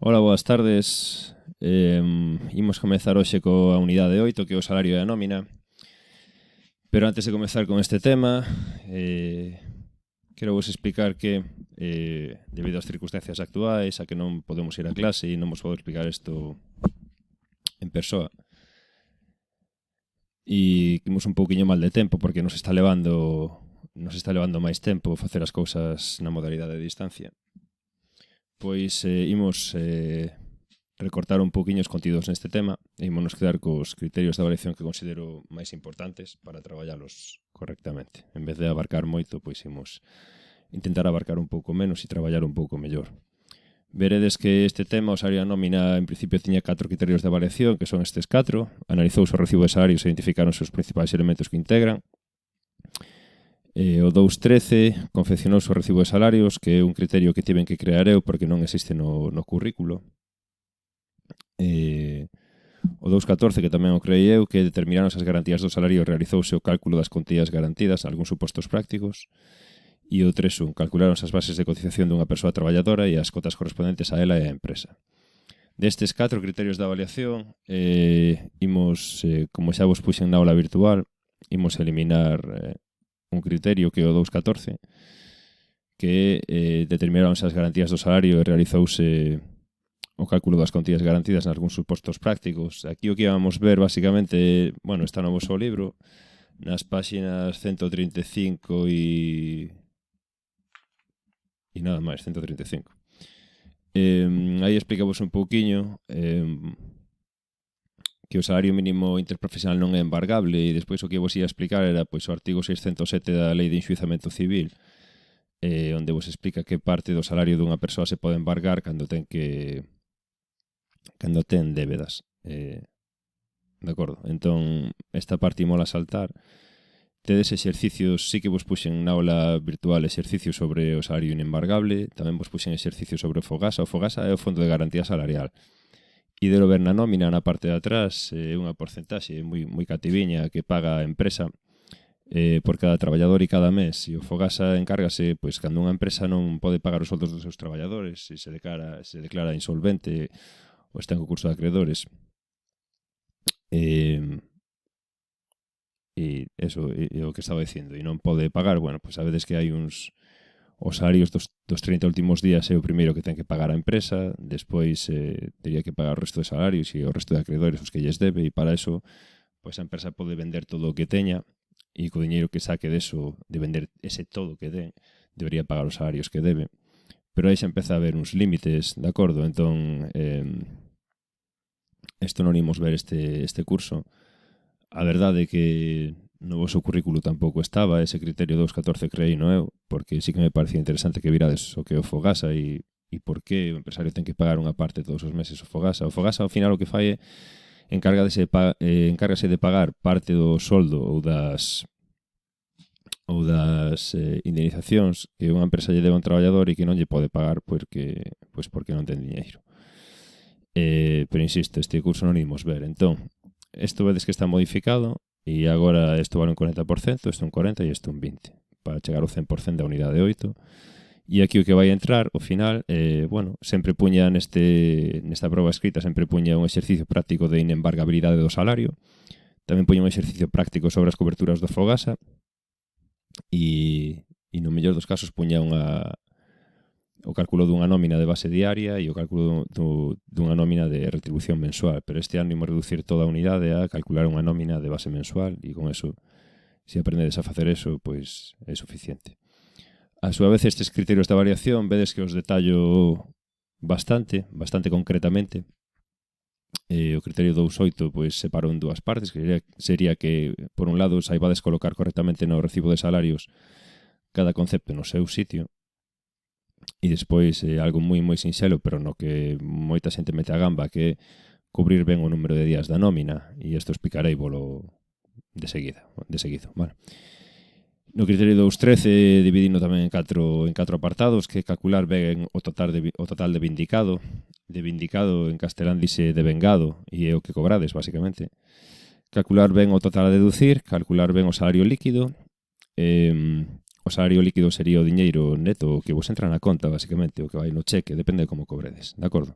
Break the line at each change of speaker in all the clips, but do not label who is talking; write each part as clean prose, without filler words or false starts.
Ola, boas tardes. Imos comezar hoxe coa unidade 8, que é o salario e a nómina. Pero antes de comezar con este tema, quero vos explicar que, debido ás circunstancias actuais, a que non podemos ir a clase e non vos podo explicar isto en persoa, e imos un pouquiño mal de tempo porque nos está levando máis tempo facer as cousas na modalidade de distancia. Pois imos recortar un pouquiño os contidos neste tema e ímonos quedar cos criterios de avaliación que considero máis importantes para traballalos correctamente. En vez de abarcar moito, pois imos intentar abarcar un pouco menos e traballar un pouco mellor. Veredes que este tema, o salario a nómina, en principio tiña 4 criterios de avaliación, que son estes 4. Analizouse o recibo de salarios e identificaronse os principais elementos que integran. O 2.13 confeccionouse o recibo de salarios, que é un criterio que tiven que crear eu porque non existe no currículo. O 2.14, que tamén o creei eu, que determinaron as garantías do salario, realizouse o cálculo das contías garantidas, algúns supostos prácticos. E o 3.1, calcularon as bases de cotización dunha persoa traballadora e as cotas correspondentes a ela e a empresa. Destes 4 criterios de avaliación, imos, como xa vos puxen na aula virtual, imos eliminar un criterio que é o 2.14, que determinaron as garantías do salario e realizouse o cálculo das contías garantidas en algúns supostos prácticos. Aquí o que íbamos ver, basicamente, bueno, está no vosso libro, nas páxinas 135 e nada máis, 135. Aí explicamos un pouquiño que o salario mínimo interprofesional non é embargable e despois o que vos ia explicar era pois, o artigo 607 da Lei de Enxuizamento Civil, onde vos explica que parte do salario dunha persoa se pode embargar cando ten débedas. De acordo? Entón, esta parte imola saltar. Tedes exercicios, sí que vos puxen na aula virtual exercicios sobre o salario inembargable, tamén vos puxen exercicios sobre o Fogasa. O Fogasa é o Fondo de Garantía Salarial. E delo ver na nómina, na parte de atrás, unha porcentaxe moi cativiña que paga a empresa por cada traballador e cada mes. E o Fogasa encárgase, pois, cando unha empresa non pode pagar os soldos dos seus traballadores e se declara insolvente ou está en concurso de acreedores. E eso é o que estaba dicindo, e non pode pagar, bueno, pois sabedes que hai os salarios dos 30 últimos días é o primeiro que ten que pagar a empresa, despois teria que pagar o resto de salarios e o resto de acreedores os que lles debe, e para eso pois a empresa pode vender todo o que teña e co diñeiro que saque deso de vender ese todo que den, debería pagar os salarios que debe. Pero aí xa empeza a haber uns límites, de acordo? Entón, isto non imos ver este curso. A verdade é que no vosso currículo tampouco estaba ese criterio 2.14 creí, non eu, porque sí que me parecía interesante que virades o que é o Fogasa e por que o empresario ten que pagar unha parte todos os meses o Fogasa. O Fogasa, ao final, o que fai é encárgase de pagar parte do soldo ou das indemnizacións que unha empresa lle debe a un traballador e que non lle pode pagar porque non ten diñeiro. Pero insisto, este curso non imos ver. Entón, isto vedes que está modificado e agora isto vale un 40%, isto un 40% e isto un 20%, para chegar ao 100% da unidade 8. E aquí o que vai entrar, ao final, sempre puña nesta proba escrita, sempre puña un exercicio práctico de inembargabilidade do salario, tamén puña un exercicio práctico sobre as coberturas do Fogasa e no mellor dos casos puña o cálculo dunha nómina de base diaria e o cálculo dunha nómina de retribución mensual. Pero este ano imos reducir toda a unidade a calcular unha nómina de base mensual e con eso, se aprendedes a facer eso, pois é suficiente. A súa vez, estes criterios de variación, vedes que os detallo bastante concretamente. O criterio 2.8 pois separo en dúas partes, que sería que, por un lado, saibades colocar correctamente no recibo de salarios cada concepto no seu sitio. E despois algo moi sinxelo, pero no que moita xente mete a gamba, que é cubrir ben o número de días da nómina, e isto explicarei volo de seguido, vale? No criterio 2.13 dividino tamén en 4 apartados, que é calcular ben o total de vindicado. De vindicado en castelán dice de vengado, e é o que cobrades, basicamente. Calcular ben o total a deducir, calcular ben o salario líquido, o salario líquido sería o diñeiro neto, o que vos entra na conta, basicamente, o que vai no cheque, depende de como cobredes, de acordo?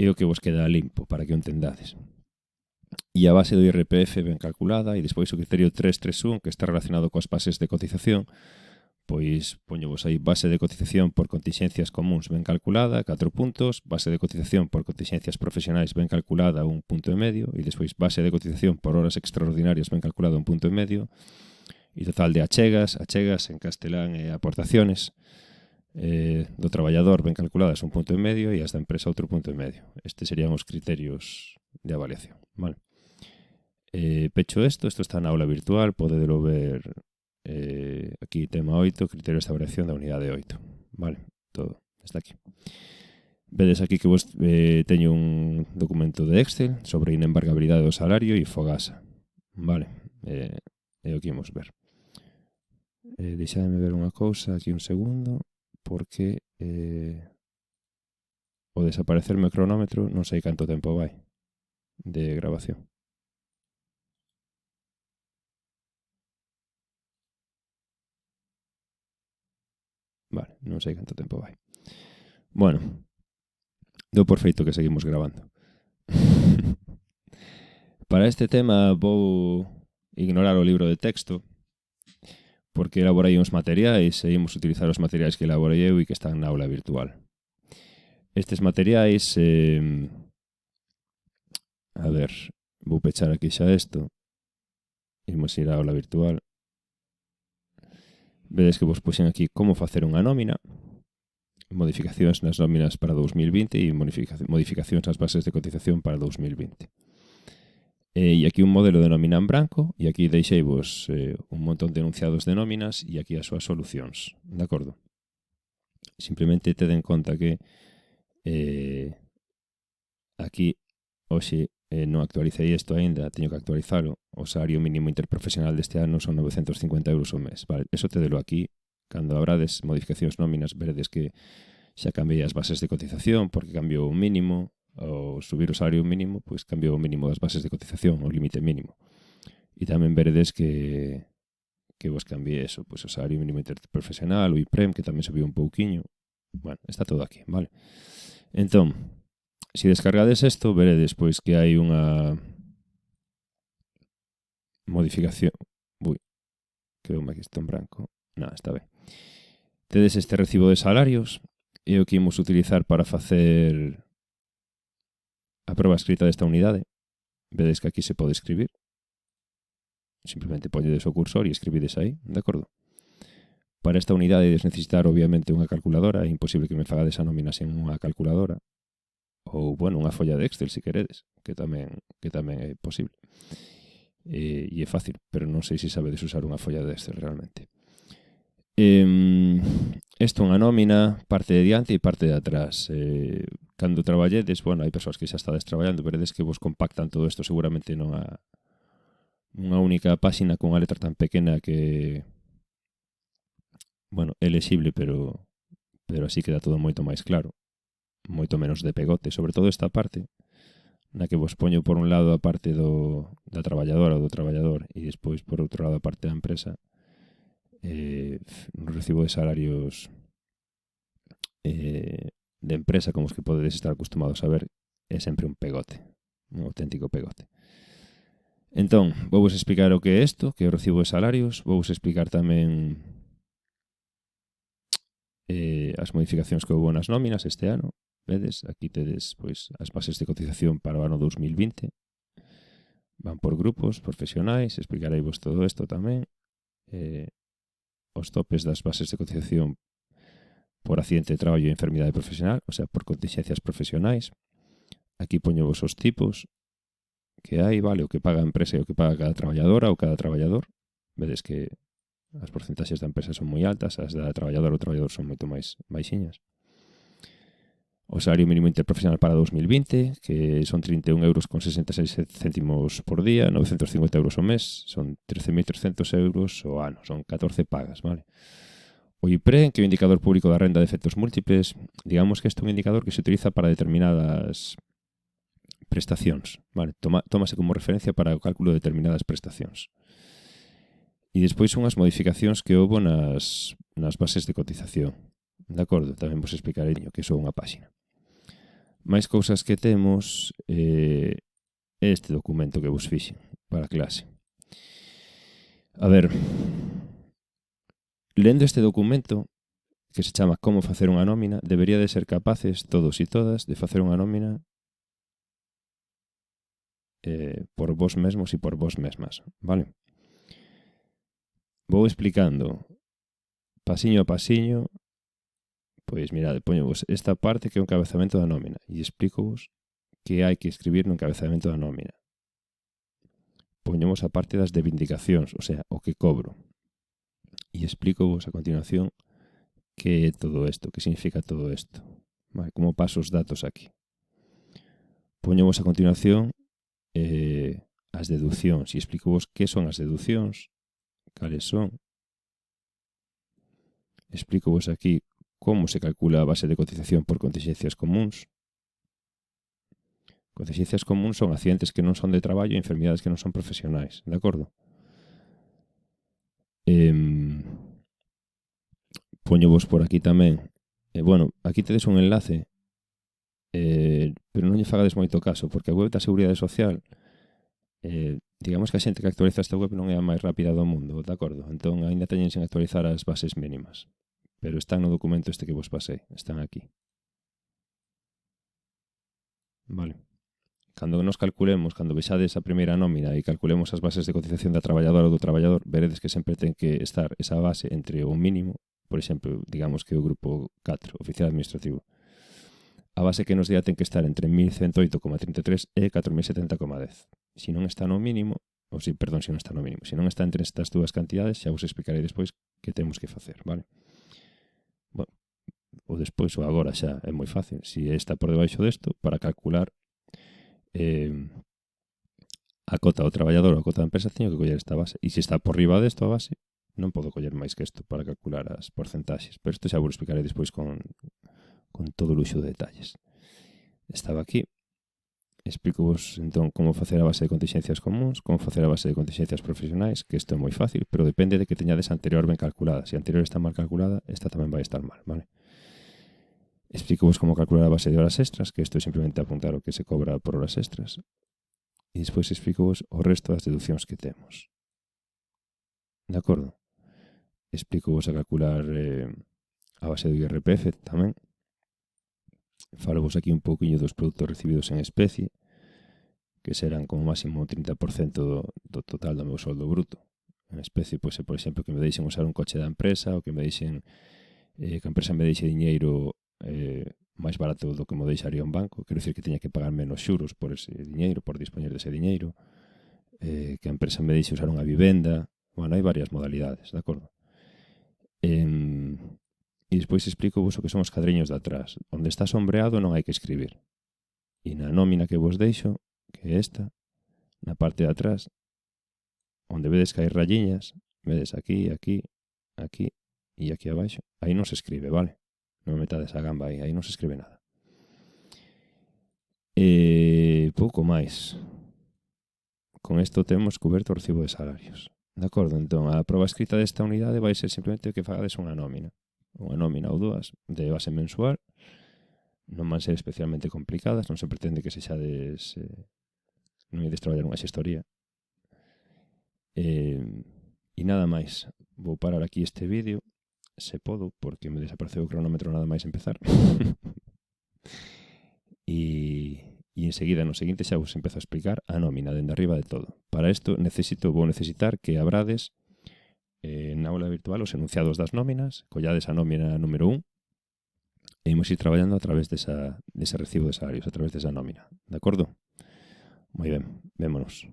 E o que vos queda limpo, para que o entendades. E a base do IRPF ben calculada, e despois o criterio 331, que está relacionado coas bases de cotización, pois poñovos aí base de cotización por contingencias comuns ben calculada, 4 puntos, base de cotización por contingencias profesionais ben calculada, 1,5 punto, e despois base de cotización por horas extraordinarias ben calculada, 1,5 punto, e total de achegas en castelán e aportaciones do traballador ben calculadas 1,5 punto e as da empresa outro 1,5 punto. Estes serían os criterios de avaliación, vale? Pecho isto está na aula virtual, podedelo ver aquí tema 8, criterios de avaliación da unidade 8, vale? Todo está aquí. Vedes aquí que vos teño un documento de Excel sobre inembargabilidade do salario e Fogasa, vale? É o que imos ver. Deixadme ver unha cousa aquí un segundo, porque o desaparecerme o cronómetro non sei canto tempo vai de grabación. Vale, non sei canto tempo vai. Bueno, dou por feito que seguimos grabando. Para este tema vou ignorar o libro de texto, porque elaborei uns materiais e imos utilizar os materiais que elaborei eu e que están na aula virtual. Estes materiais, a ver, vou pechar aquí xa isto, imos ir á aula virtual. Vedes que vos puxen aquí como facer unha nómina, modificacións nas nóminas para 2020 e modificacións nas bases de cotización para 2020. E aquí un modelo de nómina en branco, e aquí deixei vos un montón de enunciados de nóminas e aquí as súas solucións, de acordo? Simplemente tede en conta que aquí hoxe non actualicei isto aínda, teño que actualizalo. O salario mínimo interprofesional deste ano son 950 euros ao mes, vale? Eso tedelo aquí. Cando abrades modificacións nóminas, veredes que xa cambiei as bases de cotización porque cambiou o mínimo. Ao subir o salario mínimo, pois cambiou o mínimo das bases de cotización, o límite mínimo. E tamén veredes que vos cambiei eso, pois o salario mínimo interprofesional, o IPREM, que tamén subiu un pouquiño. Bueno, está todo aquí, vale? Entón, se descargades isto, veredes pois que hai unha modificación. Ui, quedoume aquí isto en branco. Non, está ben. Tedes este recibo de salarios e o que imos utilizar para facer a proba escrita desta unidade. Vedes que aquí se pode escribir. Simplemente poñedes o cursor e escribides aí, de acordo? Para esta unidade dedes necesitar, obviamente, unha calculadora. É imposible que me fagades a nómina sen unha calculadora. Ou, bueno, unha folla de Excel, se queredes, que tamén é posible. E é fácil, pero non sei se sabedes usar unha folla de Excel realmente. Isto é unha nómina, parte de diante e parte de atrás. Cando traballedes, bueno, hai persoas que xa estades traballando, veredes que vos compactan todo isto seguramente nunha única páxina con unha letra tan pequena que, bueno, é lexible, pero así queda todo moito máis claro, moito menos de pegote, sobre todo esta parte na que vos poño por un lado a parte da traballadora ou do traballador e despois por outro lado a parte da empresa. Un recibo de salarios de empresa, como os que podedes estar acostumados a ver, é sempre un pegote, un auténtico pegote. Entón, vou vos explicar o que é isto, que é o recibo de salarios, vou vos explicar tamén as modificacións que houve nas nóminas este ano. Vedes, aquí tedes pois as bases de cotización para o ano 2020. Van por grupos profesionais, explicarei vos todo isto tamén. Os topes das bases de cotización por accidente de traballo e enfermidade profesional, o sea, por contingencias profesionais. Aquí poño vos os tipos que hai, vale, o que paga a empresa e o que paga cada traballadora ou cada traballador. Vedes que as porcentaxes da empresa son moi altas, as da traballadora ou traballador son moito máis baixiñas. O salario mínimo interprofesional para 2020, que son 31,66 € por día, 950 € ao mes, son 13.300 € ao ano, son 14 pagas, vale? O IPREM, que é o indicador público da renda de efectos múltiples, digamos que este é un indicador que se utiliza para determinadas prestacións, vale? Tómase como referencia para o cálculo de determinadas prestacións. E despois unhas modificacións que houbo nas bases de cotización. De acordo? Tamén vos explicarei que son unha páxina. Máis cousas que temos este documento que vos fixen para a clase. A ver, lendo este documento, que se chama Como facer unha nómina, debería de ser capaces todos e todas de facer unha nómina por vos mesmos e por vos mesmas, vale? Vou explicando pasiño a pasiño. Pois mirade, poñovos esta parte que é o encabezamento da nómina e explícovos que hai que escribir no encabezamento da nómina. Poñemos a parte das reivindicacións, o sea, o que cobro. E explícovos a continuación que é todo isto, que significa todo isto. Vale, como paso os datos aquí. Poñovos a continuación as deduccións e explícovos que son as deduccións, cales son. Explícovos aquí como se calcula a base de cotización por contingencias comuns. Contingencias comuns son accidentes que non son de traballo e enfermidades que non son profesionais, de acordo? Poñovos por aquí tamén. Bueno, aquí tedes un enlace, pero non lle fagades moito caso, porque a web da Seguridade Social, digamos que a xente que actualiza esta web non é a máis rápida do mundo, de acordo? Entón, ainda teñen sen actualizar as bases mínimas. Pero están no documento este que vos pasei, están aquí. Vale. Cando nos calculemos, cando vexades a primeira nómina e calculemos as bases de cotización da traballadora ou do traballador, veredes que sempre ten que estar esa base entre o mínimo, por exemplo, digamos que o grupo 4, oficial administrativo. A base que nos día ten que estar entre 1108,33 e 4070,10. Se non está no mínimo, ou se non está no mínimo, se non está entre estas dúas cantidades, xa vos explicarei despois que temos que facer, vale? Bueno, ou despois ou agora xa é moi fácil. Se está por debaixo desto, para calcular a cota do traballador ou a cota da empresa, teño que coller esta base. E se está por riba desto a base, non podo coller máis que isto para calcular as porcentaxes. Pero isto xa vos explicarei despois con todo o luxo de detalles. Estaba aquí. Explico-vos entón como facer a base de contingencias comuns, como facer a base de contingencias profesionais, que isto é moi fácil, pero depende de que teñades a anterior ben calculada. Se a anterior está mal calculada, esta tamén vai estar mal, vale? Explico-vos como calcular a base de horas extras, que isto é simplemente apuntar o que se cobra por horas extras. E despois explico-vos o resto das deduccións que temos. De acordo? Explico-vos a calcular a base do IRPF tamén. Falo-vos aquí un pouquinho dos produtos recibidos en especie, que serán como máximo 30% do total do meu soldo bruto. En especie, pois, por exemplo, que me deixen usar un coche da empresa, ou que me deixen que a empresa me deixe diñeiro máis barato do que me deixaría un banco. Quero dicir que teña que pagar menos xuros por ese diñeiro, por dispoñer dese diñeiro. Que a empresa me deixe usar unha vivenda. Bueno, hai varias modalidades, de acordo? E despois explico-vos o que son os cadriños de atrás. Onde está sombreado non hai que escribir. E na nómina que vos deixo, que é esta, na parte de atrás, onde vedes que hai rayiñas, vedes aquí, aquí, aquí e aquí abaixo, aí non se escribe, vale? Non metades a gamba aí non se escribe nada. E pouco máis. Con isto temos coberto o recibo de salarios. De acordo? Entón, a proba escrita desta unidade vai ser simplemente que fagades unha nómina. Unha nómina ou dúas de base mensual. Non van ser especialmente complicadas, non se pretende que sexades non ides traballar unha xestoría. E nada máis. Vou parar aquí este vídeo, se podo, porque me desapareceu o cronómetro nada máis empezar. E enseguida, no seguinte, xa vos empezo a explicar a nómina dende arriba de todo. Para isto vou necesitar que abrades na aula virtual os enunciados das nóminas, collades a nómina número 1 e imos ir traballando a través dese recibo de salarios, a través desa nómina. De acordo? Moi ben, vémonos.